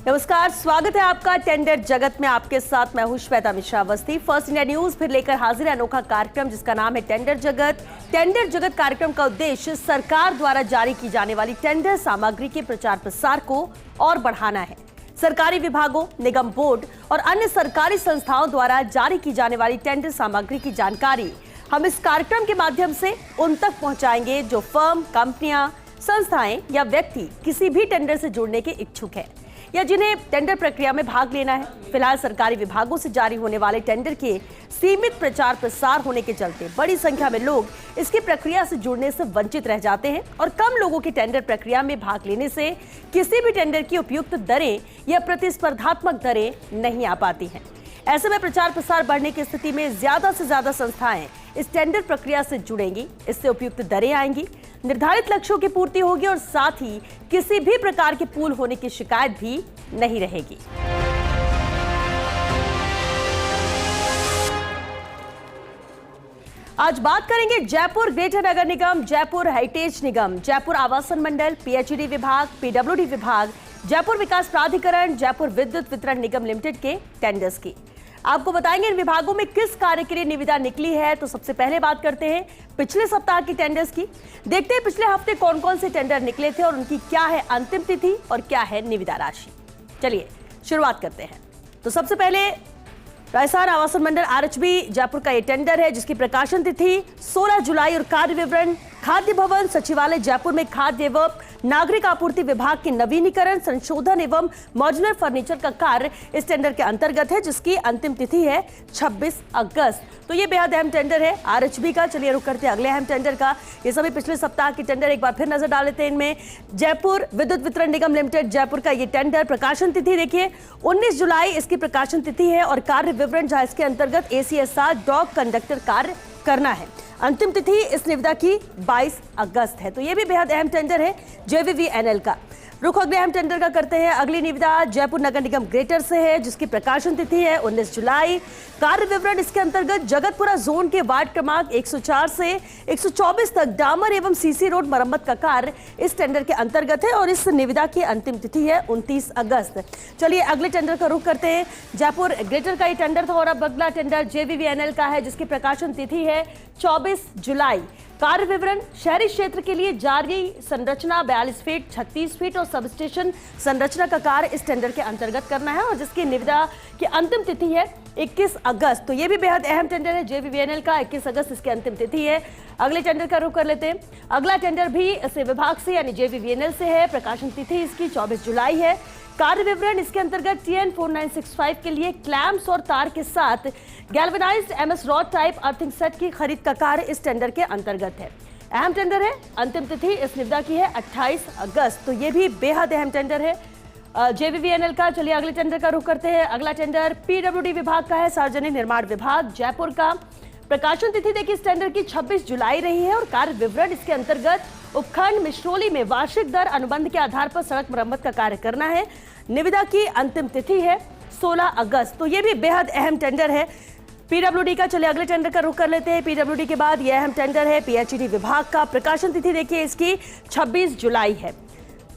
नमस्कार, स्वागत है आपका टेंडर जगत में। आपके साथ मैं हूं Shweta Mishra Awasthi. First India news फिर लेकर हाजिर है अनोखा कार्यक्रम जिसका नाम है टेंडर जगत। टेंडर जगत कार्यक्रम का उद्देश्य सरकार द्वारा जारी की जाने वाली टेंडर सामग्री के प्रचार प्रसार को और बढ़ाना है। सरकारी विभागों, निगम बोर्ड और अन्य सरकारी संस्थाओं द्वारा जारी की जाने वाली टेंडर सामग्री की जानकारी हम इस कार्यक्रम के माध्यम से उन तक पहुंचाएंगे जो फर्म, कंपनियां, संस्थाएं या व्यक्ति किसी भी टेंडर से जुड़ने के इच्छुक हैं या जिन्हें टेंडर प्रक्रिया में भाग लेना है। फिलहाल सरकारी विभागों से जारी होने वाले टेंडर के सीमित प्रचार प्रसार होने के चलते बड़ी संख्या में लोग इसकी प्रक्रिया से जुड़ने से वंचित रह जाते हैं और कम लोगों की टेंडर प्रक्रिया में भाग लेने से किसी भी टेंडर की उपयुक्त दरें या प्रतिस्पर्धात्मक दरें नहीं आ पाती हैं। ऐसे में प्रचार प्रसार बढ़ने की स्थिति में ज्यादा से ज्यादा संस्थाएं इस टेंडर प्रक्रिया से जुड़ेंगी, इससे उपयुक्त दरें आएंगी, निर्धारित लक्ष्यों की पूर्ति होगी और साथ ही किसी भी प्रकार के पूल होने की शिकायत भी नहीं रहेगी। आज बात करेंगे जयपुर ग्रेटर नगर निगम, जयपुर हेरिटेज निगम, जयपुर आवासन मंडल, पीएचईडी विभाग, पीडब्ल्यूडी विभाग, जयपुर विकास प्राधिकरण, जयपुर विद्युत वितरण निगम लिमिटेड के टेंडर्स की। आपको बताएंगे इन विभागों में किस कार्य के लिए निविदा निकली है। तो सबसे पहले बात करते हैं पिछले सप्ताह की टेंडर्स की। देखते हैं पिछले हफ्ते कौन कौन से टेंडर निकले थे और उनकी क्या है अंतिम तिथि और क्या है निविदा राशि। चलिए शुरुआत करते हैं। तो सबसे पहले राजस्थान आवासन मंडल आरएचबी जयपुर का ये टेंडर है जिसकी प्रकाशन तिथि 16 जुलाई और कार्य विवरण खाद्य भवन सचिवालय जयपुर में खाद्य एवं नागरिक आपूर्ति विभाग के नवीनीकरण, संशोधन एवं मॉड्यूलर फर्नीचर का कार्य इस टेंडर के अंतर्गत है जिसकी अंतिम तिथि है 26 अगस्त। तो ये बेहद अहम टेंडर है आरएचबी का। चलिए रुक करते हैं अगले अहम टेंडर का। ये सभी पिछले सप्ताह के टेंडर एक बार फिर नजर डाल लेते हैं। इनमें जयपुर विद्युत वितरण निगम लिमिटेड जयपुर का ये टेंडर, प्रकाशन तिथि देखिए 19 जुलाई इसकी प्रकाशन तिथि है और कार्य विवरण जहां इसके अंतर्गत एसीएसआर डॉग कंडक्टर कार्य करना है। अंतिम तिथि इस निविदा की 22 अगस्त है। तो ये भी बेहद अहम टेंडर है जेवीवीएनएल का। रुख अगले अहम टेंडर का करते हैं। अगली निविदा जयपुर नगर निगम ग्रेटर से है जिसकी प्रकाशन तिथि है 19 जुलाई। कार्य विवरण इसके अंतर्गत जगतपुरा जोन के वार्ड क्रमांक 104 से 124 तक डामर एवं सीसी रोड मरम्मत का कार्य इस टेंडर के अंतर्गत है और इस निविदा की अंतिम तिथि है 29 अगस्त। चलिए अगले टेंडर का रुख करते हैं। जयपुर ग्रेटर का ये टेंडर था और अब अगला टेंडर जेवीवीएनएल का है जिसकी प्रकाशन तिथि है 24 जुलाई। कार्य विवरण शहरी क्षेत्र के लिए जारी संरचना 42 फीट, 36 फीट और सब स्टेशन संरचना का कार्य इस टेंडर के अंतर्गत करना है और जिसकी निविदा की अंतिम तिथि है 21 अगस्त। तो ये भी बेहद अहम टेंडर है जेवीवीएनएल का। 21 अगस्त इसकी अंतिम तिथि है। अगले टेंडर का रुख कर लेते हैं। अगला टेंडर भी इसी विभाग से यानी जेवीवीएनएल से है। प्रकाशन तिथि इसकी 24 जुलाई है। कार्य विवरण इसके अंतर्गत TN 4965 के लिए क्लैम्प्स और तार के साथ galvanised MS rod type earthing set की खरीद का कार्य इस टेंडर के अंतर्गत है। अहम टेंडर है। अंतिम तिथि इस निविदा की है 28 अगस्त। तो ये भी बेहद अहम टेंडर है जेवीवीएनएल का। चलिए अगले टेंडर का रुख करते हैं। अगला टेंडर पीडब्ल्यूडी विभाग का है, सार्वजनिक निर्माण विभाग जयपुर का। प्रकाशन तिथि देखिए इस टेंडर की 26 जुलाई रही है और कार्य विवरण इसके अंतर्गत उपखंड मिश्रोली में वार्षिक दर अनुबंध के आधार पर सड़क मरम्मत का कार्य करना है। निविदा की अंतिम तिथि है 16 अगस्त। तो ये भी बेहद अहम टेंडर है पीडब्ल्यूडी का। चलिए अगले टेंडर का रुख कर लेते हैं। पीडब्ल्यूडी के बाद यह अहम टेंडर है पीएचईडी विभाग का। प्रकाशन तिथि देखिए इसकी 26 जुलाई है।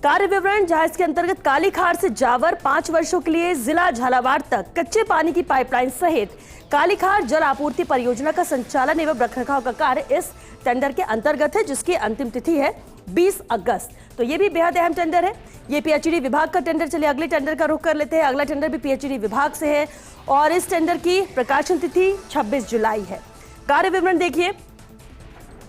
कार्य विवरण जहां इसके अंतर्गत कालीखार से जावर 5 वर्षों के लिए जिला झालावाड़ तक कच्चे पानी की पाइपलाइन सहित कालीखार जल आपूर्ति परियोजना का संचालन एवं रखरखाव का कार्य इस टेंडर के अंतर्गत है जिसकी अंतिम तिथि है 20 अगस्त। तो ये भी बेहद अहम टेंडर है। ये पीएचईडी विभाग का टेंडर। चलिए अगले टेंडर का रुख कर लेते हैं। अगला टेंडर भी पीएचईडी विभाग से है और इस टेंडर की प्रकाशन तिथि 26 जुलाई है। कार्य विवरण देखिए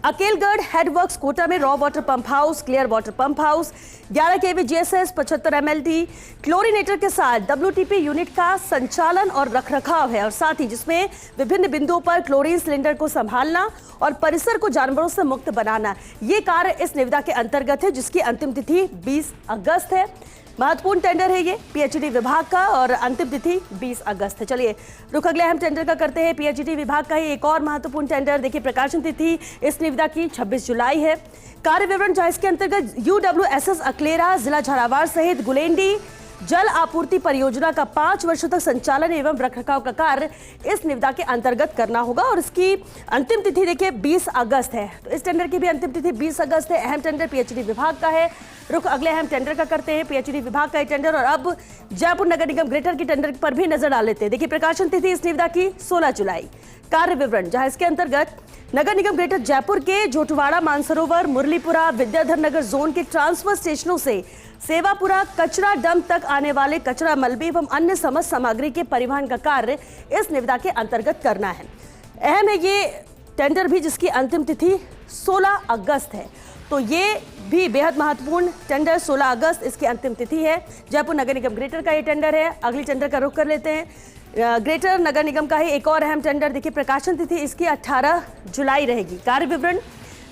अकेलगढ़ हेडवर्क्स कोटा में raw water pump house, clear water pump house 11 केवी GSS 75 MLD क्लोरीनेटर के साथ WTP यूनिट का संचालन और रखरखाव है और साथ ही जिसमें विभिन्न बिंदुओं पर क्लोरीन सिलेंडर को संभालना और परिसर को जानवरों से मुक्त बनाना, ये कार्य इस निविदा के अंतर्गत है जिसकी अंतिम तिथि 20 अगस्त है। महत्वपूर्ण टेंडर है ये पीएचईडी विभाग का और अंतिम तिथि 20 अगस्त है। चलिए रुख अगले अहम टेंडर का करते हैं। पीएचईडी विभाग का ही एक और महत्वपूर्ण टेंडर देखिए प्रकाशन तिथि इस निविदा की 26 जुलाई है। कार्य विवरण जहां इसके अंतर्गत UWSS अकलेरा जिला झालावाड़ सहित गुलेंडी जल आपूर्ति परियोजना का 5 वर्षों तक संचालन एवं रखरखाव का कार्य इस निविदा के अंतर्गत करना होगा और इसकी अंतिम तिथि देखिए 20 अगस्त है। तो इस टेंडर की भी अंतिम तिथि 20 अगस्त है। अहम टेंडर पीएचडी विभाग का है। रुख अगले अहम टेंडर का करते हैं, पीएचडी विभाग का टेंडर। और अब जयपुर नगर निगम ग्रेटर की टेंडर पर भी नजर डाल लेते हैं। देखिए प्रकाशन तिथि इस निविदा की 16 जुलाई। कार्य विवरण, जहां इसके अंतर्गत नगर निगम ग्रेटर जयपुर के जोटवाड़ा, मानसरोवर, मुरलीपुरा, विद्याधर नगर जोन के ट्रांसफर स्टेशनों से सेवापुरा कचरा डंप तक आने वाले कचरा, मलबे एवं अन्य समस्त सामग्री के परिवहन का कार्य इस निविदा के अंतर्गत करना है। अहम है ये टेंडर भी, जिसकी अंतिम तिथि 16 अगस्त है। तो ये भी बेहद महत्वपूर्ण टेंडर, 16 अगस्त इसकी अंतिम तिथि है। जयपुर नगर निगम ग्रेटर का ये टेंडर है। अगली टेंडर का रुख कर लेते हैं। ग्रेटर नगर निगम का ही एक और अहम टेंडर, देखिए प्रकाशन तिथि इसकी 18 जुलाई रहेगी। कार्य विवरण,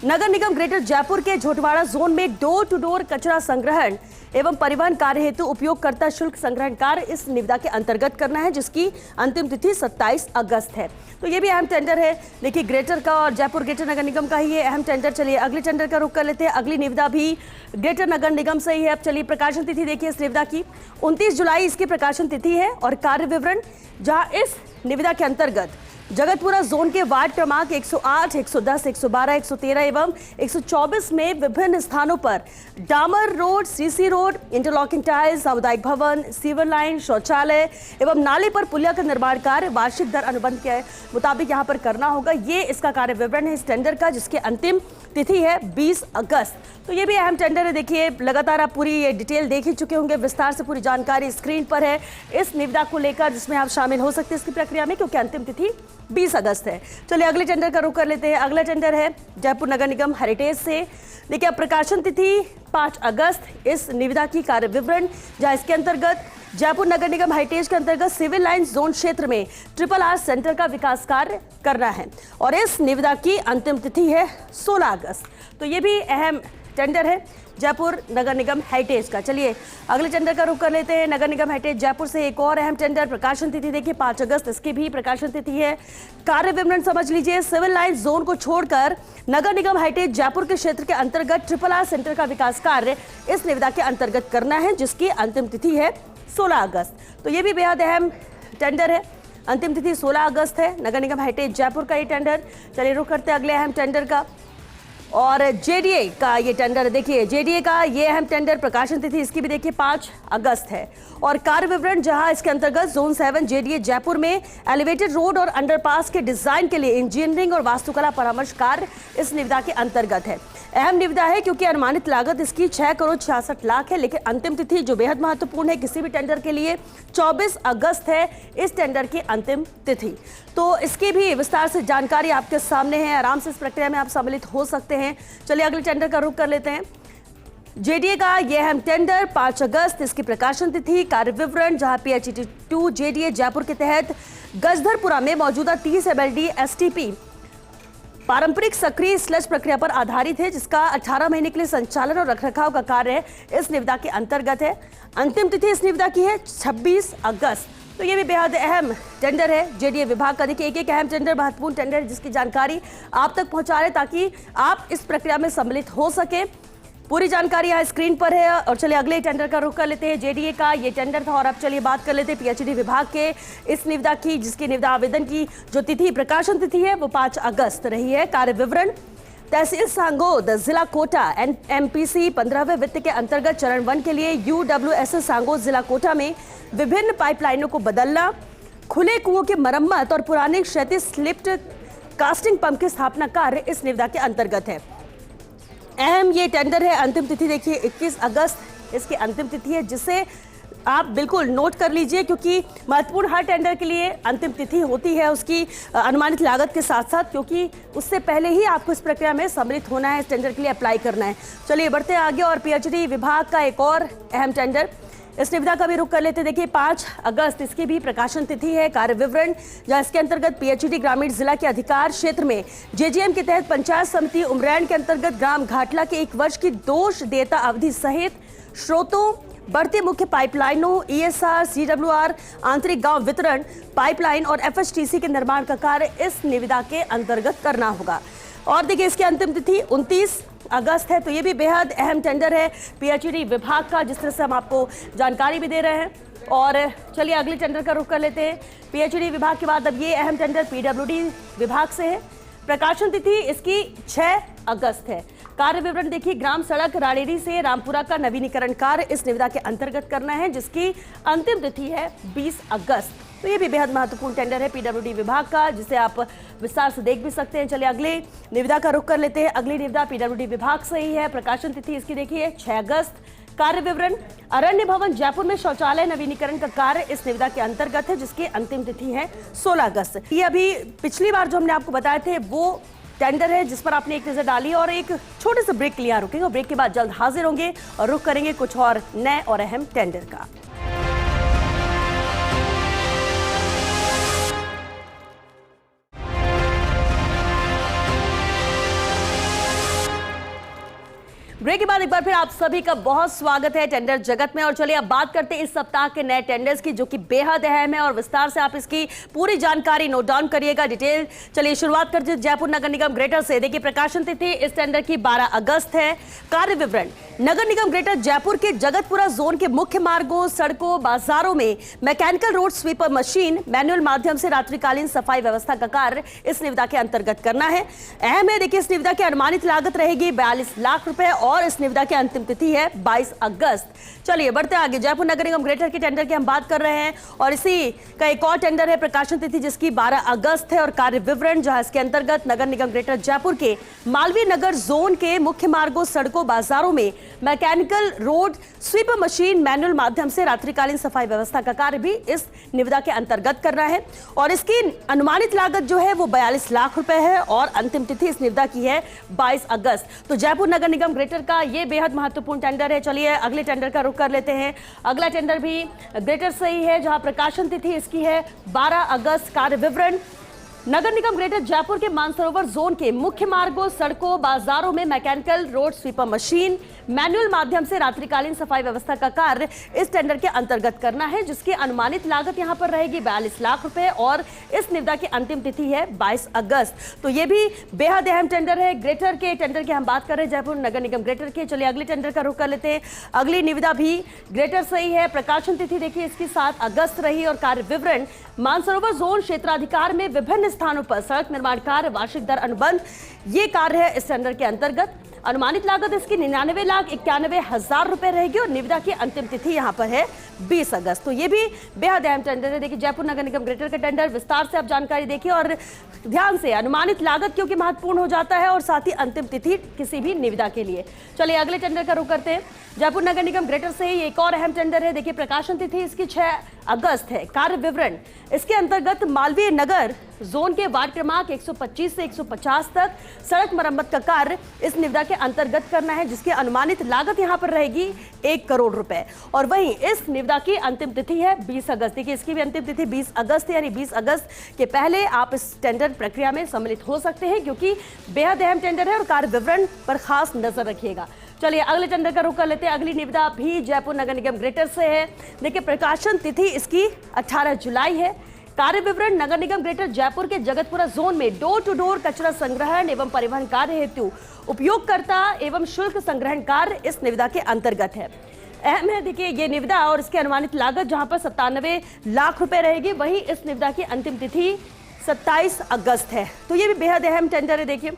नगर निगम ग्रेटर जयपुर के झोटवाड़ा जोन में डोर टू डोर कचरा संग्रहण एवं परिवहन कार्य हेतु उपयोगकर्ता शुल्क संग्रहण कार्य इस निविदा के अंतर्गत करना है, जिसकी अंतिम तिथि 27 अगस्त है। तो ये भी अहम टेंडर है। देखिए ग्रेटर का और जयपुर ग्रेटर नगर निगम का ही ये अहम टेंडर। चलिए अगले टेंडर का रुख कर लेते हैं। अगली निविदा भी ग्रेटर नगर निगम से ही है। अब चलिए प्रकाशन तिथि देखिए इस निविदा की 29 जुलाई इसकी प्रकाशन तिथि है। और कार्य विवरण, जहां इस निविदा के अंतर्गत जगतपुरा जोन के वार्ड क्रमांक 108, 110, 112, 113 एवं 124 में विभिन्न स्थानों पर डामर road, CC road, interlocking tiles, सामुदायिक भवन, सीवर लाइन, शौचालय एवं नाले पर पुलिया का निर्माण कार्य वार्षिक दर अनुबंध के मुताबिक यहां पर करना होगा। ये इसका कार्य विवरण है इस टेंडर का, जिसकी अंतिम तिथि है 20 अगस्त। तो ये भी अहम टेंडर है। देखिए लगातार आप पूरी ये डिटेल देख ही चुके होंगे, विस्तार से पूरी जानकारी स्क्रीन पर है इस निविदा को लेकर, जिसमें आप शामिल हो सकते हैं इसकी प्रक्रिया में, क्योंकि अंतिम तिथि 20 अगस्त है। चलिए अगले टेंडर का रुख कर लेते हैं। अगला टेंडर है जयपुर नगर निगम हेरिटेज से। देखिए अब प्रकाशन तिथि 5 अगस्त इस निविदा की कार्य विवरण, जहां इसके अंतर्गत जयपुर नगर निगम हेरिटेज के अंतर्गत सिविल लाइन जोन क्षेत्र में RRR सेंटर का विकास कार्य करना है और इस निविदा की अंतिम तिथि है 16 अगस्त। तो ये भी अहम टेंडर है जयपुर नगर निगम हेरिटेज का। चलिए अगले टेंडर का रुख कर लेते हैं। नगर निगम हेरिटेज जयपुर से एक और अहम टेंडर, प्रकाशन तिथि देखिए 5 अगस्त इसकी भी प्रकाशन तिथि है। कार्य विवरण समझ लीजिए, सिविल लाइन जोन को छोड़कर नगर निगम हेरिटेज जयपुर के क्षेत्र के अंतर्गत RRR सेंटर का विकास कार्य इस निविदा के अंतर्गत करना है, जिसकी अंतिम तिथि है 16 अगस्त। तो ये भी बेहद अहम टेंडर है। अंतिम तिथि 16 अगस्त है नगर निगम हेरिटेज जयपुर का ये टेंडर। चलिए रुख करते हैं अगले अहम टेंडर का और जेडीए का ये टेंडर। देखिए जेडीए का ये अहम टेंडर, प्रकाशन तिथि इसकी भी देखिए 5 अगस्त है। और कार्य विवरण, जहां इसके अंतर्गत जोन 7 जेडीए जयपुर में एलिवेटेड रोड और अंडरपास के डिजाइन के लिए इंजीनियरिंग और वास्तुकला परामर्श कार्य इस निविदा के अंतर्गत है। अहम निविदा है क्योंकि अनुमानित लागत इसकी 6 करोड़ 66 लाख है, लेकिन अंतिम तिथि जो बेहद महत्वपूर्ण है किसी भी टेंडर के लिए 24 अगस्त है इस टेंडर की अंतिम तिथि। तो इसकी भी विस्तार से जानकारी आपके सामने है, आराम से इस प्रक्रिया में आप सम्मिलित हो सकते हैं। चलिए अगले टेंडर का रुख कर लेते हैं। जेडीए का यह अहम टेंडर 5 अगस्त इसकी प्रकाशन तिथि। कार्य विवरण, जहां पीएचडी 2 जेडीए जयपुर के तहत गजधरपुरा में मौजूदा 30 MLD STP पारंपरिक सक्रिय स्लज प्रक्रिया पर आधारित है, जिसका 18 महीने के लिए संचालन और रखरखाव का कार्य इस निविदा के अंतर्गत है। अंतिम तिथि इस निविदा की है 26 अगस्त। तो ये भी बेहद अहम टेंडर है जेडीए विभाग का। देखिए एक एक अहम टेंडर, महत्वपूर्ण टेंडर है, जिसकी जानकारी आप तक पहुंचा रहे ताकि आप इस प्रक्रिया में सम्मिलित हो सके। पूरी जानकारी यहाँ स्क्रीन पर है। और चलिए अगले टेंडर का रुख कर लेते हैं। जेडीए का ये टेंडर था और अब चलिए बात कर लेते हैं पीएचडी विभाग के इस निविदा की, जिसकी निविदा आवेदन की जो तिथि, प्रकाशन तिथि है वो 5 अगस्त रही है। कार्य विवरण, तहसील सांगोद, जिला कोटा MPC 15वें वित्त के अंतर्गत चरण 1 के लिए UWSS सांगोद जिला कोटा में विभिन्न पाइपलाइनों को बदलना, खुले कुओं की मरम्मत और पुराने क्षैतिज स्लिप्ड कास्टिंग पंप की स्थापना कार्य इस निविदा के अंतर्गत है। अहम ये टेंडर है। अंतिम तिथि देखिए 21 अगस्त इसकी अंतिम तिथि है, जिसे आप बिल्कुल नोट कर लीजिए, क्योंकि महत्वपूर्ण हर टेंडर के लिए अंतिम तिथि होती है उसकी अनुमानित लागत के साथ साथ, क्योंकि उससे पहले ही आपको इस प्रक्रिया में सम्मिलित होना है, इस टेंडर के लिए अप्लाई करना है। चलिए बढ़ते हैं आगे और पीएचडी विभाग का एक और अहम टेंडर, इस निविदा का भी रुख कर लेते। देखिए 5 अगस्त इसकी भी प्रकाशन तिथि है। कार्य विवरण, जहां इसके अंतर्गत पीएचडी ग्रामीण जिला के अधिकार क्षेत्र में जेजीएम के तहत पंचायत समिति उमरैन के अंतर्गत ग्राम घाटला के 1 वर्ष की दोष देयता अवधि सहित स्रोतों, बढ़ती मुख्य पाइपलाइनों, ESR, CWR, आंतरिक गांव वितरण पाइपलाइन और FHTC के निर्माण का कार्य इस निविदा के अंतर्गत करना होगा। और देखिए इसकी अंतिम तिथि 29 अगस्त है। तो ये भी बेहद अहम टेंडर है पीएचईडी विभाग का, जिस तरह से हम आपको जानकारी भी दे रहे हैं। और चलिए अगले टेंडर का रुख कर लेते हैं। पीएचईडी विभाग के बाद अब ये अहम टेंडर पीडब्ल्यूडी विभाग से है। प्रकाशन तिथि इसकी 6 अगस्त है। कार्य विवरण देखिए, ग्राम सड़क राड़ेरी से रामपुरा का नवीनीकरण कार्य इस निविदा के अंतर्गत करना है, जिसकी अंतिम तिथि है 20 अगस्त। तो ये भी बेहद महत्वपूर्ण टेंडर है पीडब्ल्यूडी विभाग का, जिसे आप विस्तार से देख भी सकते हैं। चलिए अगले निविदा का रुख कर लेते हैं। अगली निविदा पीडब्ल्यूडी विभाग से ही है। प्रकाशन तिथि इसकी देखिए 6 अगस्त। कार्य विवरण, अरण्य भवन जयपुर में शौचालय नवीनीकरण का कार्य इस निविदा के अंतर्गत है, जिसकी अंतिम तिथि है 16 अगस्त। ये अभी पिछली बार जो हमने आपको बताए थे वो टेंडर है जिस पर आपने एक नजर डाली, और एक छोटे से ब्रेक के लिए रुकेंगे और ब्रेक के बाद जल्द हाजिर होंगे और रुख करेंगे कुछ और नए और अहम टेंडर का। ब्रेक के बाद एक बार फिर आप सभी का बहुत स्वागत है टेंडर जगत में। और चलिए अब बात करते हैं इस सप्ताह के नए टेंडर्स की, जो कि बेहद अहम है और विस्तार से आप इसकी पूरी जानकारी नोट डाउन करिएगा, डिटेल। चलिए शुरुआत करते हैं जयपुर नगर निगम ग्रेटर से। देखिए प्रकाशन तिथि इस टेंडर की 12 अगस्त है। कार्य विवरण, नगर निगम ग्रेटर जयपुर के जगतपुरा जोन के मुख्य मार्गों, सड़कों, बाजारों में mechanical road sweeper machine manual माध्यम से रात्रिकालीन सफाई व्यवस्था का कार्य इस निविदा के अंतर्गत करना है। अहम है, देखिए इस निविदा की अनुमानित लागत रहेगी 42 लाख रुपए और इस निविदा की अंतिम तिथि है 22 अगस्त। चलिए बढ़ते आगे। जयपुर नगर निगम ग्रेटर के टेंडर की हम बात कर रहे हैं और इसी का एक और टेंडर है प्रकाशन तिथि, जिसकी 12 अगस्त है। और कार्य विवरण, जहां इसके अंतर्गत नगर निगम ग्रेटर जयपुर के मालवीय नगर जोन के मुख्य मार्गों, सड़कों, बाजारों में mechanical road sweeper machine manual माध्यम से रात्रिकालीन सफाई व्यवस्था का कार्य भी इस निविदा के अंतर्गत करना है। और इसकी अनुमानित लागत जो है वो 42 लाख रुपए है और अंतिम तिथि इस निविदा की है 22 अगस्त। तो जयपुर नगर निगम ग्रेटर का ये बेहद महत्वपूर्ण टेंडर है। चलिए अगले टेंडर का रुख कर लेते हैं। अगला टेंडर भी ग्रेटर से ही है, जहां प्रकाशन तिथि इसकी है 12 अगस्त। कार्य विवरण, नगर निगम ग्रेटर जयपुर के मानसरोवर जोन के मुख्य मार्गों, सड़कों, बाजारों में mechanical road sweeper machine manual माध्यम से रात्रिकालीन सफाई व्यवस्था का कार्य इस टेंडर के अंतर्गत करना है, जिसकी अनुमानित लागत यहां पर रहेगी 42 लाख रुपए और इस निविदा की अंतिम तिथि है 22 अगस्त। तो ये भी बेहद अहम टेंडर है। ग्रेटर के टेंडर की हम बात कर रहे हैं जयपुर नगर निगम ग्रेटर के। चलिए अगले टेंडर का रुख कर लेते हैं। अगली निविदा भी ग्रेटर से ही है। प्रकाशन तिथि देखिए इसकी 7 अगस्त रही। और कार्य विवरण, मानसरोवर जोन क्षेत्राधिकार में विभिन्न स्थानों पर सड़क निर्माण कार्य वार्षिक दर अनुबंध, ये कार्य है इस टेंडर के अंतर्गत। अनुमानित लागत इसकी 99,91,000 रुपए रहेगी और निविदा की अंतिम तिथि यहां पर है 20 अगस्त। तो ये भी बेहद अहम टेंडर है। देखिए जयपुर नगर निगम ग्रेटर का टेंडर, विस्तार से आप जानकारी देखिए और ध्यान से। अनुमानित लागत क्योंकि महत्वपूर्ण हो जाता है और साथ ही अंतिम तिथि किसी भी निविदा के लिए। चलिए अगले टेंडर का रुख करते हैं। जयपुर नगर निगम ग्रेटर से ही एक और अहम टेंडर है। देखिए प्रकाशन तिथि इसकी 6 अगस्त है। कार्य विवरण, इसके अंतर्गत मालवीय नगर जोन के वार्ड क्रमांक 125 से 150 तक सड़क मरम्मत का कार्य इस निविदा के अंतर्गत करना है, जिसकी अनुमानित लागत यहां पर रहेगी 1 करोड़ रुपए। और वहीं इस निविदा की अंतिम तिथि है 20 अगस्त। देखिए इसकी भी अंतिम तिथि 20 अगस्त है, यानी 20 अगस्त के पहले आप इस टेंडर प्रक्रिया में सम्मिलित हो सकते हैं, क्योंकि बेहद अहम टेंडर है और कार्य विवरण पर खास नजर रखिएगा। चलिए अगले टेंडर का रुख कर लेते हैं। अगली निविदा भी जयपुर नगर निगम ग्रेटर से है। देखिए प्रकाशन तिथि इसकी 18 जुलाई है। कार्य विवरण, नगर निगम ग्रेटर जयपुर के जगतपुरा जोन में डोर टू डोर कचरा संग्रहण एवं परिवहन कार्य हेतु उपयोगकर्ता एवं शुल्क संग्रहण कार्य इस निविदा के अंतर्गत है। अहम है, देखिए ये निविदा और इसकी अनुमानित लागत जहां पर 97 लाख रुपए रहेगी, वहीं इस निविदा की अंतिम तिथि 27 अगस्त है। तो ये भी बेहद अहम टेंडर है। देखिए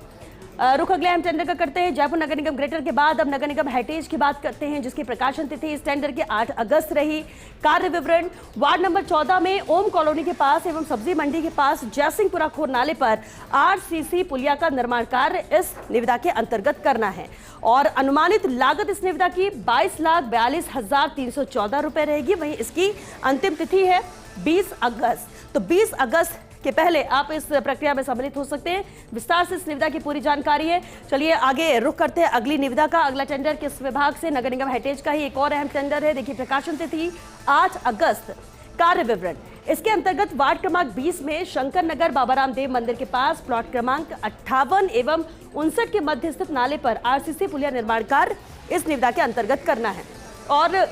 रुख अगले अहम टेंडर का करते हैं। जयपुर नगर निगम ग्रेटर के बाद अब नगर निगम हेरिटेज की बात करते हैं, जिसकी प्रकाशन तिथि इस टेंडर की 8 अगस्त रही। कार्य विवरण, वार्ड नंबर 14 में ओम कॉलोनी के पास एवं सब्जी मंडी के पास जयसिंहपुरा खोर नाले पर आरसीसी पुलिया का निर्माण कार्य इस निविदा के अंतर्गत करना है और अनुमानित लागत इस निविदा की 22,42,314 रुपए रहेगी। वहीं इसकी अंतिम तिथि है 20 अगस्त। तो 20 अगस्त के पहले आप इस प्रक्रिया में सम्मिलित हो सकते हैं। विस्तार से इस निविदा की पूरी जानकारी है। चलिए आगे रुख करते हैं अगली निविदा का। अगला टेंडर किस विभाग से? नगर निगम हेरिटेज का ही एक और अहम टेंडर है। देखिए प्रकाशन तिथि 8 अगस्त। कार्य विवरण, इसके अंतर्गत वार्ड क्रमांक 20 में शंकर नगर बाबा रामदेव मंदिर के पास प्लॉट क्रमांक 58 एवं 59 के मध्य स्थित नाले पर आरसीसी पुलिया निर्माण कार्य इस निविदा के अंतर्गत करना है और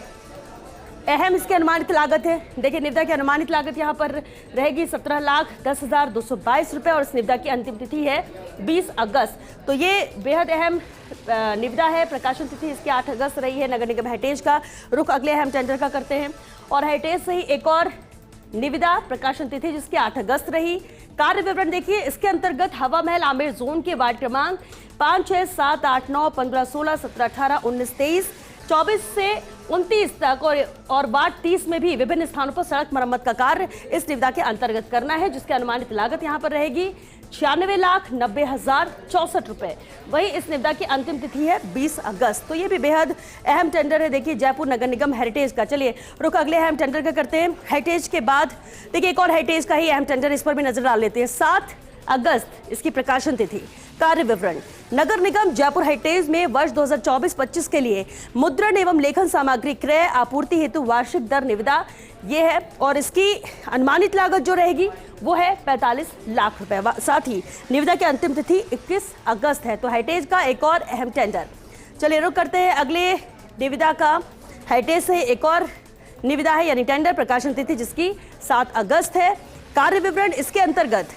अहम इसकी अनुमानित लागत है। देखिए निविदा की अनुमानित लागत यहाँ पर रहेगी 17,10,222 रुपए और इस निविदा की अंतिम तिथि है 20 अगस्त। तो ये बेहद अहम निविदा है। प्रकाशन तिथि इसकी 8 अगस्त रही है। नगर निगम हेरिटेज का रुख अगले अहम टेंडर का करते हैं और हेरिटेज से ही एक और निविदा प्रकाशन तिथि जिसकी 8 अगस्त रही। कार्य विवरण देखिए, इसके अंतर्गत हवा महल आमेर जोन के वार्ड क्रमांक 5, 6, 7, 8, 9, 15, 16, 17, 18, 19, 23, 24 से 29 तक और वार्ड 30 में भी विभिन्न स्थानों पर सड़क मरम्मत का कार्य इस निविदा के अंतर्गत करना है, जिसकी अनुमानित लागत यहां पर रहेगी 96,90,064 रुपए। वही इस निविदा की अंतिम तिथि है 20 अगस्त। तो ये भी बेहद अहम टेंडर है। देखिए जयपुर नगर निगम हेरिटेज का। चलिए रुक अगले अहम टेंडर का करते हैं। हेरिटेज के बाद देखिए एक और हेरिटेज का ही अहम टेंडर, इस पर भी नजर डाल लेते हैं। 7 अगस्त इसकी प्रकाशन तिथि। कार्य विवरण, नगर निगम जयपुर हेरिटेज में वर्ष 2024-25 के लिए मुद्रण एवं लेखन सामग्री क्रय आपूर्ति हेतु वार्षिक दर निविदा ये है और इसकी अनुमानित लागत जो रहेगी वो है 45 लाख रुपए। साथ ही निविदा की अंतिम तिथि 21 अगस्त है। तो हेरिटेज का एक और अहम टेंडर। चलिए रुक करते हैं अगले निविदा का। हेरिटेज से एक और निविदा है यानी टेंडर, प्रकाशन तिथि जिसकी 7 अगस्त है। कार्य विवरण, इसके अंतर्गत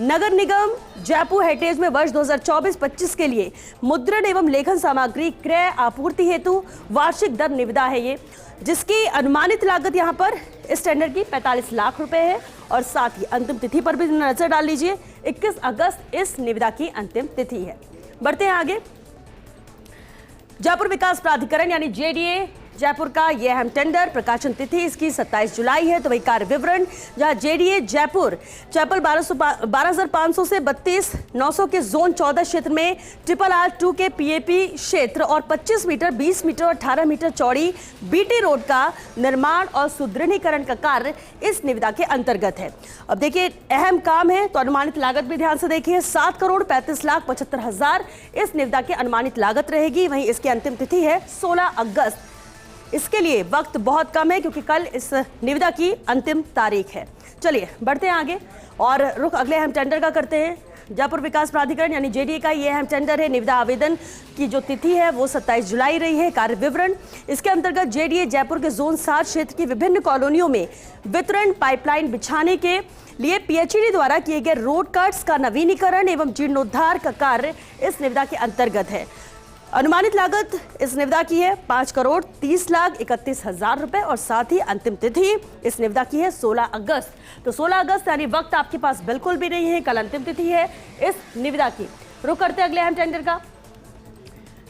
नगर निगम जयपुर हेरिटेज में वर्ष 2024-25 के लिए मुद्रण एवं लेखन सामग्री क्रय आपूर्ति हेतु वार्षिक दर निविदा है ये, जिसकी अनुमानित लागत यहां पर इस टेंडर की 45 लाख रुपए है। और साथ ही अंतिम तिथि पर भी नजर डाल लीजिए, 21 अगस्त इस निविदा की अंतिम तिथि है। बढ़ते हैं आगे। जयपुर विकास प्राधिकरण यानी जेडीए जयपुर का यह अहम टेंडर, प्रकाशन तिथि इसकी 27 जुलाई है। तो वही कार्य विवरण, जहां जेडीए जयपुर 12,500 से 32,900 के जोन 14 क्षेत्र में RRR2 के पीएपी क्षेत्र और 25 मीटर, 20 मीटर और 18 मीटर चौड़ी बीटी रोड का निर्माण और सुदृढ़ीकरण का कार्य इस निविदा के अंतर्गत है। अब देखिए अहम काम है तो अनुमानित लागत भी ध्यान से देखिए, 7,35,75,000 इस निविदा की अनुमानित लागत रहेगी। वहीं इसकी अंतिम तिथि है 16 अगस्त। इसके लिए वक्त बहुत कम है क्योंकि कल इस निविदा की अंतिम तारीख है। चलिए बढ़ते हैं आगे और रुख अगले अहम टेंडर का करते हैं। जयपुर विकास प्राधिकरण यानी जेडीए का ये अहम टेंडर है। निविदा आवेदन की जो तिथि है वो 27 जुलाई रही है। कार्य विवरण, इसके अंतर्गत जेडीए जयपुर के जोन 7 क्षेत्र की विभिन्न कॉलोनियों में वितरण पाइपलाइन बिछाने के लिए पीएचईडी द्वारा किए गए रोड कट्स का नवीनीकरण एवं जीर्णोद्धार का कार्य इस निविदा के अंतर्गत है। अनुमानित लागत इस निविदा की है 5,30,31,000 रुपए और साथ ही अंतिम तिथि इस निविदा की है 16 अगस्त। तो 16 अगस्त यानी वक्त आपके पास बिल्कुल भी नहीं है, कल अंतिम तिथि है इस निविदा की। रुक करते अगले अहम टेंडर का।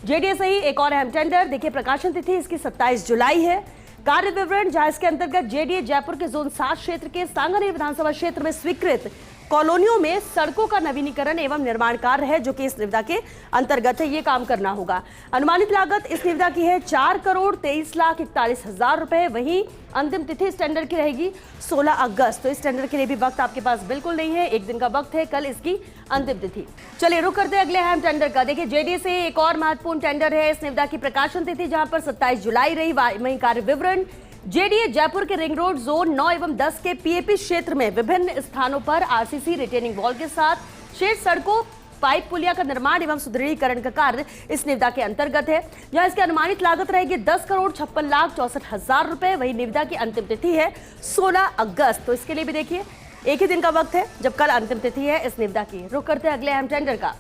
जेडीए से ही एक और अहम टेंडर, देखिए प्रकाशन तिथि इसकी 27 जुलाई है। कार्य विवरण, जहां इसके अंतर्गत जेडीए जयपुर के जोन 7 क्षेत्र के सांगानेर विधानसभा क्षेत्र में स्वीकृत कॉलोनियों में सड़कों का नवीनीकरण एवं निर्माण कार्य है जो कि इस निविदा के अंतर्गत है। ये काम करना होगा। अनुमानित लागत इस निविदा की है 4,23,41,000 रुपए। वहीं अंतिम तिथि इस टेंडर की रहेगी 16 अगस्त। तो इस टेंडर के लिए भी वक्त आपके पास बिल्कुल नहीं है, एक दिन का वक्त है, कल इसकी अंतिम तिथि। चलिए रुक करते हैं अगले अहम टेंडर का। देखिए जेडीए से एक और महत्वपूर्ण टेंडर है। इस निविदा की प्रकाशन तिथि जहां पर 27 जुलाई रही। वहीं कार्य विवरण, जेडीए जयपुर के रिंग रोड जोन 9 एवं 10 के पीएपी क्षेत्र में विभिन्न स्थानों पर आरसीसी रिटेनिंग वॉल के साथ शेष सड़कों, पाइप पुलिया का निर्माण एवं सुदृढ़ीकरण का कार्य इस निविदा के अंतर्गत है, जहां इसकी अनुमानित लागत रहेगी 10,56,64,000 रुपए। वही निविदा की अंतिम तिथि है 16 अगस्त। तो इसके लिए भी देखिए एक ही दिन का वक्त है जब कल अंतिम तिथि है इस निविदा की। रुक करते हैं अगले अहम टेंडर का।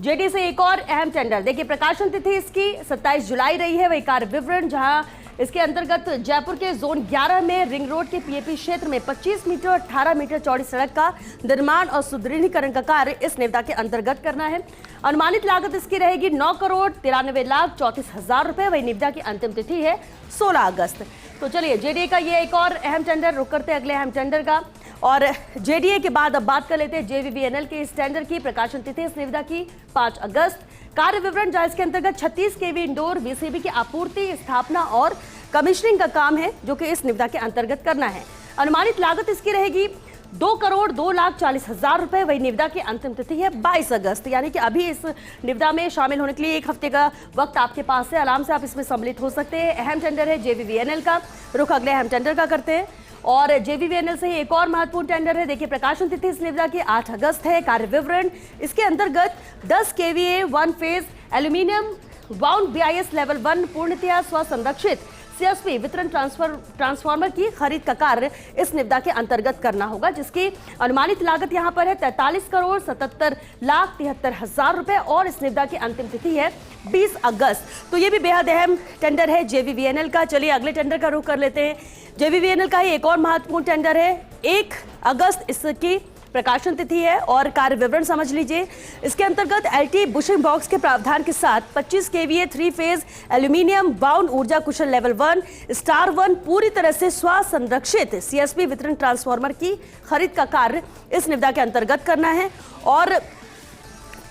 जेडीए से एक और अहम टेंडर, देखिए प्रकाशन तिथि इसकी 27 जुलाई रही है। वही कार्य विवरण, जहां इसके अंतर्गत जयपुर के जोन 11 में रिंग रोड के पीएपी क्षेत्र में 25 मीटर और 18 मीटर चौड़ी सड़क का निर्माण और सुदृढ़ीकरण का कार्य इस निविदा के अंतर्गत करना है। अनुमानित लागत इसकी रहेगी 9,93,34,000 रुपए। वही निविदा की अंतिम तिथि है 16 अगस्त। तो चलिए जेडीए का ये एक और अहम टेंडर। रुक करते हैं अगले अहम टेंडर का और जेडीए के बाद अब बात कर लेते हैं जेवीवीएनएल के इस टेंडर की। प्रकाशन तिथि इस निविदा की 5 अगस्त। कार्य विवरण, जहां इसके अंतर्गत 36 केवी इंडोर वीसीबी की आपूर्ति, स्थापना और कमिश्निंग का काम है जो कि इस निविदा के अंतर्गत करना है। अनुमानित लागत इसकी रहेगी 2,02,40,000 रुपए। वही निविदा की अंतिम तिथि है 22 अगस्त, यानी कि अभी इस निविदा में शामिल होने के लिए एक हफ्ते का वक्त आपके पास है। आराम से आप इसमें सम्मिलित हो सकते हैं। अहम टेंडर है जेवीवीएनएल का। रुख अगले अहम टेंडर का करते हैं और जेवीवीएनएल से एक और महत्वपूर्ण टेंडर है। देखिए प्रकाशन तिथि इस निविदा की 8 अगस्त है। कार्य विवरण, इसके अंतर्गत 10 KVA 1 phase aluminium wound BIS level 1 पूर्णतया स्वसंरक्षित सीएसपी वितरण ट्रांसफार्मर की खरीद का कार्य इस निविदा के अंतर्गत करना होगा, जिसकी अनुमानित लागत यहां पर है 43,77,73,000 रुपए और इस निविदा की अंतिम तिथि है 20 अगस्त। तो ये भी बेहद अहम टेंडर है जेवीवीएनएल का। चलिए अगले टेंडर का रुख कर लेते हैं। जेवीवीएनएल का ही एक और महत्वपूर्ण टेंडर है, 1 अगस्त इसकी प्रकाशन तिथि है और कार्य विवरण समझ लीजिए। इसके अंतर्गत एलटी बुशिंग बॉक्स के प्रावधान के साथ 25 केवीए 3 फेज एल्यूमिनियम बाउंड ऊर्जा कुशल लेवल 1 स्टार 1 पूरी तरह से स्वसंरक्षित सीएसपी वितरण ट्रांसफार्मर की खरीद का कार्य इस निविदा के अंतर्गत करना है और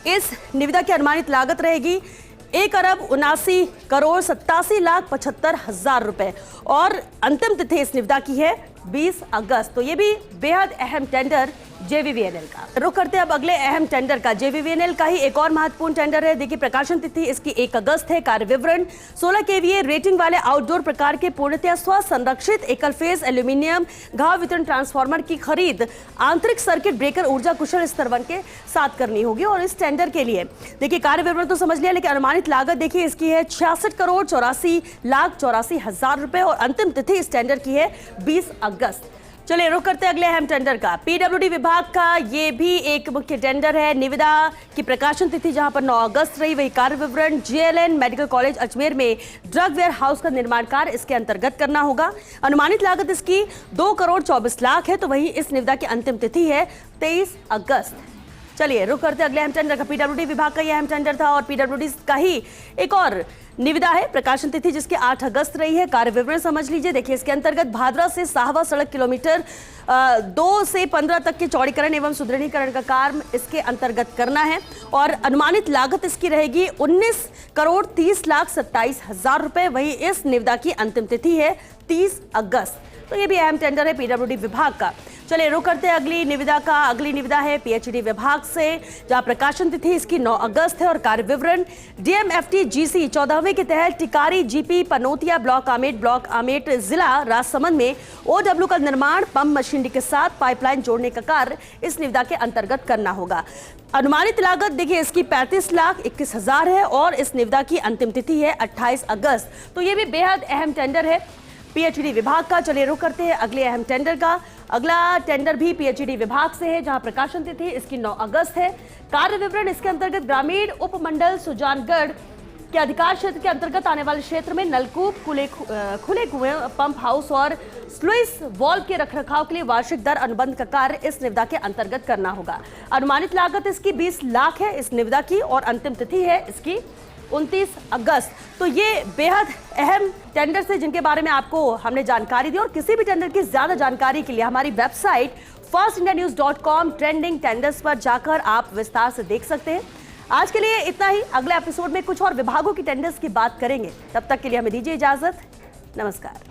इस निविदा की अनुमानित लागत रहेगी 1,79,87,75,000 रुपए और अंतिम तिथि इस निविदा की है 20 अगस्त। तो ये भी बेहद अहम टेंडर जेवीवीएनएल का। रुक करते हैं अब अगले अहम टेंडर का। जेवीवीएनएल का ही एक और महत्वपूर्ण टेंडर है। देखिए प्रकाशन तिथि इसकी 1 अगस्त है। कार्य विवरण 16 केवीए रेटिंग वाले आउटडोर प्रकार के पूर्णतः स्वसंरक्षित एकल फेज एल्यूमिनियम घाव वितरण ट्रांसफार्मर की खरीद आंतरिक सर्किट ब्रेकर ऊर्जा कुशल स्तर 1 के साथ करनी होगी और इस टेंडर के लिए देखिए कार्य विवरण तो समझ लिया, लेकिन अनुमानित लागत देखिए इसकी है 66,84,84,000 रुपए और अंतिम तिथि इस टेंडर की है 20 अगस्त। चलिए रुक करते हैं अगले अहम टेंडर का। पीडब्ल्यूडी विभाग का ये भी एक मुख्य टेंडर है। निविदा की प्रकाशन तिथि जहां पर 9 अगस्त रही, वही कार्य विवरण जेएलएन मेडिकल कॉलेज अजमेर में ड्रग वेयर हाउस का निर्माण कार्य इसके अंतर्गत करना होगा। अनुमानित लागत इसकी 2,24,00,000 है। तो वही इस निविदा की अंतिम तिथि है 23 अगस्त। चलिए रुक करते अगले अहम टेंडर का। पीडब्ल्यूडी विभाग का यह अहम टेंडर था और पीडब्ल्यूडी का ही एक और निविदा है। प्रकाशन तिथि जिसकी 8 अगस्त रही है। कार्य विवरण समझ लीजिए। देखिए इसके अंतर्गत भादरा से साहवा सड़क किलोमीटर 2 से 15 तक के चौड़ीकरण एवं सुदृढ़ीकरण का कार्य इसके अंतर्गत करना है और अनुमानित लागत इसकी रहेगी 19,30,27,000 रुपए। वही इस निविदा की अंतिम तिथि है 30 अगस्त। तो ये भी अहम टेंडर है पीडब्ल्यूडी विभाग का। चलिए रुक करते हैं अगली निविदा का। अगली निविदा है पीएचईडी विभाग से, जहां प्रकाशन तिथि इसकी 9 अगस्त है और कार्य विवरण डीएमएफटी जीसी 14वें के तहत टिकारी जीपी पनोतिया ब्लॉक आमेट जिला राजसमंद में ओडब्ल्यू का निर्माण पंप मशीनरी के साथ पाइपलाइन जोड़ने का कार्य इस निविदा के अंतर्गत करना होगा। अनुमानित लागत देखिए इसकी 35,21,000 है और इस निविदा की अंतिम तिथि है 28 अगस्त। तो ये भी बेहद अहम टेंडर है पीएचईडी विभाग का। चलिए रुक करते हैं अगले अहम टेंडर का। अगला टेंडर भी पीएचईडी विभाग से है, जहां प्रकाशन तिथि इसकी 9 अगस्त है। कार्य विवरण इसके अंतर्गत ग्रामीण उपमंडल सुजानगढ़ के अधिकार क्षेत्र के अंतर्गत आने वाले क्षेत्र में नलकूप, खुले कुएं, पंप हाउस और स्लुइस वॉल्व के रखरखाव के लिए वार्षिक दर अनुबंध का कार्य इस निविदा के अंतर्गत करना होगा। अनुमानित लागत इसकी 20 लाख है इस निविदा की और अंतिम तिथि है इसकी 29 अगस्त। तो ये बेहद अहम टेंडर से जिनके बारे में आपको हमने जानकारी दी और किसी भी टेंडर की ज्यादा जानकारी के लिए हमारी वेबसाइट firstindianews.com ट्रेंडिंग टेंडर्स पर जाकर आप विस्तार से देख सकते हैं। आज के लिए इतना ही। अगले एपिसोड में कुछ और विभागों की टेंडर्स की बात करेंगे। तब तक के लिए हमें दीजिए इजाजत। नमस्कार।